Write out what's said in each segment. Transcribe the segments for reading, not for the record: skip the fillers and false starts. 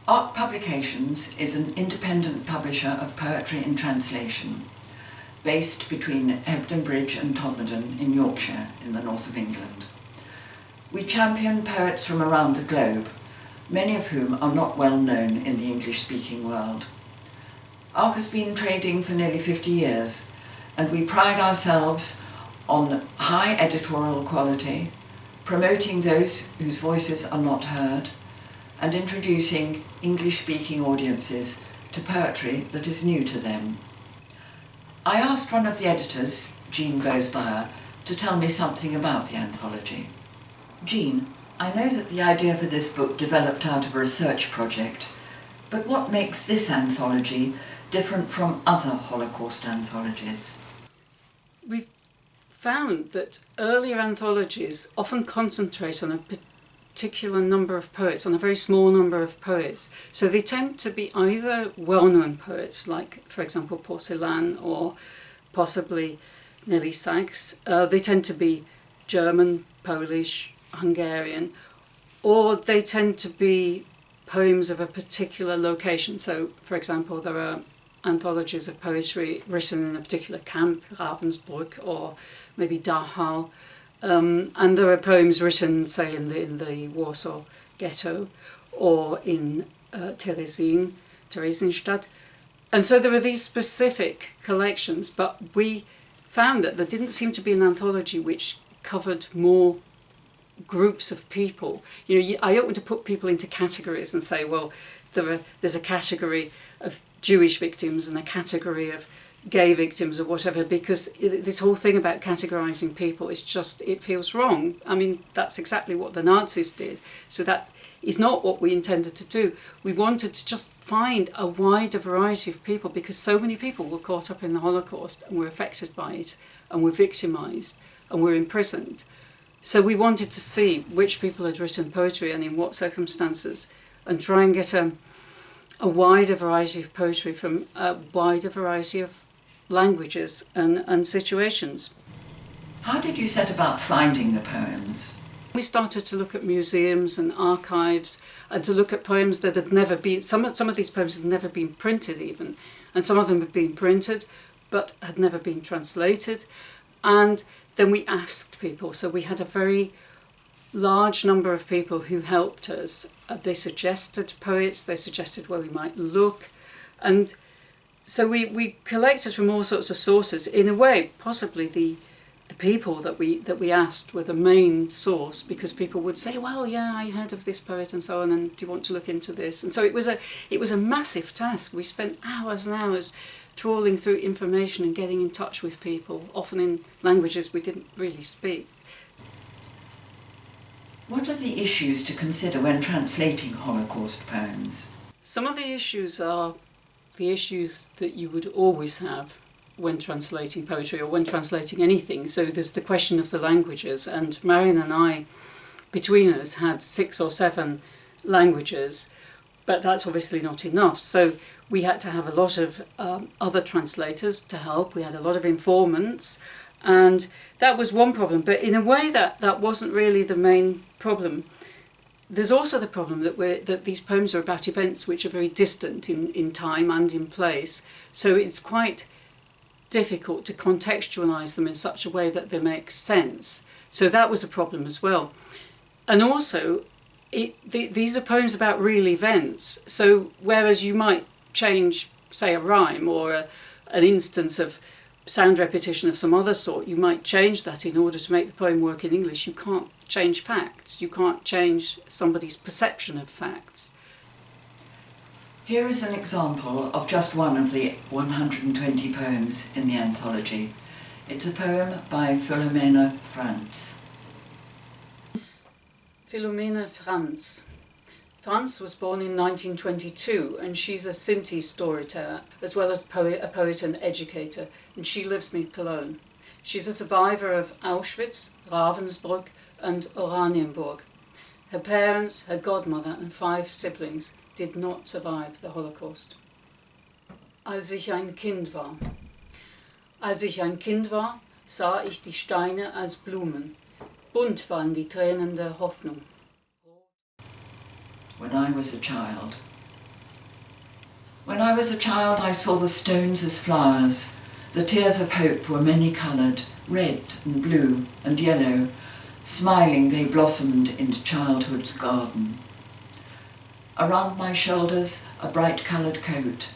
Art Publications is an independent publisher of poetry in translation, based between Hebden Bridge and Todmorden in Yorkshire in the north of England. We champion poets from around the globe, many of whom are not well known in the English-speaking world. ARC has been trading for nearly 50 years, and we pride ourselves on high editorial quality, promoting those whose voices are not heard, and introducing English-speaking audiences to poetry that is new to them. I asked one of the editors, Jean Bosebyer, to tell me something about the anthology. Jean, I know that the idea for this book developed out of a research project, but what makes this anthology different from other Holocaust anthologies? We've found that earlier anthologies often concentrate on a particular number of poets, on a very small number of poets. So they tend to be either well-known poets, like, for example, 𝑃𝑜𝑒𝑡𝑟𝑦 or possibly Nelly Sachs. They tend to be German, Polish, Hungarian, or they tend to be poems of a particular location. So, for example, there are anthologies of poetry written in a particular camp, Ravensbrück or maybe Dachau. And there are poems written, say, in the Warsaw Ghetto or in Theresienstadt. And so there are these specific collections, but we found that there didn't seem to be an anthology which covered more groups of people. I don't want to put people into categories and say, well, there's a category of Jewish victims and a category of gay victims or whatever, because this whole thing about categorising people is just, it feels wrong. I mean, that's exactly what the Nazis did. So that is not what we intended to do. We wanted to just find a wider variety of people, because so many people were caught up in the Holocaust and were affected by it and were victimised and were imprisoned. So we wanted to see which people had written poetry and in what circumstances, and try and get a wider variety of poetry from a wider variety of languages and situations. How did you set about finding the poems? We started to look at museums and archives and to look at poems that had never been, some of these poems had never been printed even, and some of them had been printed but had never been translated. And then we asked people, so we had a very large number of people who helped us. They suggested poets, they suggested where we might look, and so we collected from all sorts of sources. In a way, possibly the people that we asked were the main source, because people would say, well, yeah, I heard of this poet and so on, and do you want to look into this? And so it was a massive task. We spent hours and hours trawling through information and getting in touch with people, often in languages we didn't really speak. What are the issues to consider when translating Holocaust poems? Some of the issues are the issues that you would always have when translating poetry or when translating anything. So there's the question of the languages, and Marion and I, between us, had 6 or 7 languages, but that's obviously not enough. So we had to have a lot of other translators to help. We had a lot of informants, and that was one problem. But in a way that wasn't really the main problem. There's also the problem that these poems are about events which are very distant in time and in place. So it's quite difficult to contextualise them in such a way that they make sense. So that was a problem as well. And also, these are poems about real events. So whereas you might change, say, a rhyme or an instance of sound repetition of some other sort, you might change that in order to make the poem work in English. You can't change facts. You can't change somebody's perception of facts. Here is an example of just one of the 120 poems in the anthology. It's a poem by Philomena Franz. Philomena Franz. Franz was born in 1922, and she's a Sinti storyteller, as well as a poet and educator, and she lives near Cologne. She's a survivor of Auschwitz, Ravensbrück and Oranienburg. Her parents, her godmother and 5 siblings did not survive the Holocaust. Als ich ein Kind war. Als ich ein Kind war, sah ich die Steine als Blumen. Bunt waren die Tränen der Hoffnung. When I was a child, When I was a child I saw the stones as flowers. The tears of hope were many-coloured, red and blue and yellow. Smiling they blossomed into childhood's garden. Around my shoulders a bright-coloured coat.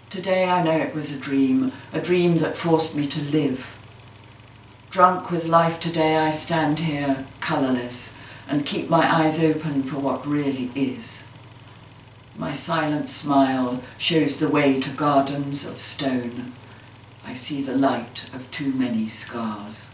Today I know it was a dream that forced me to live. Drunk with life today I stand here, colourless, and keep my eyes open for what really is. My silent smile shows the way to gardens of stone. I see the light of too many scars.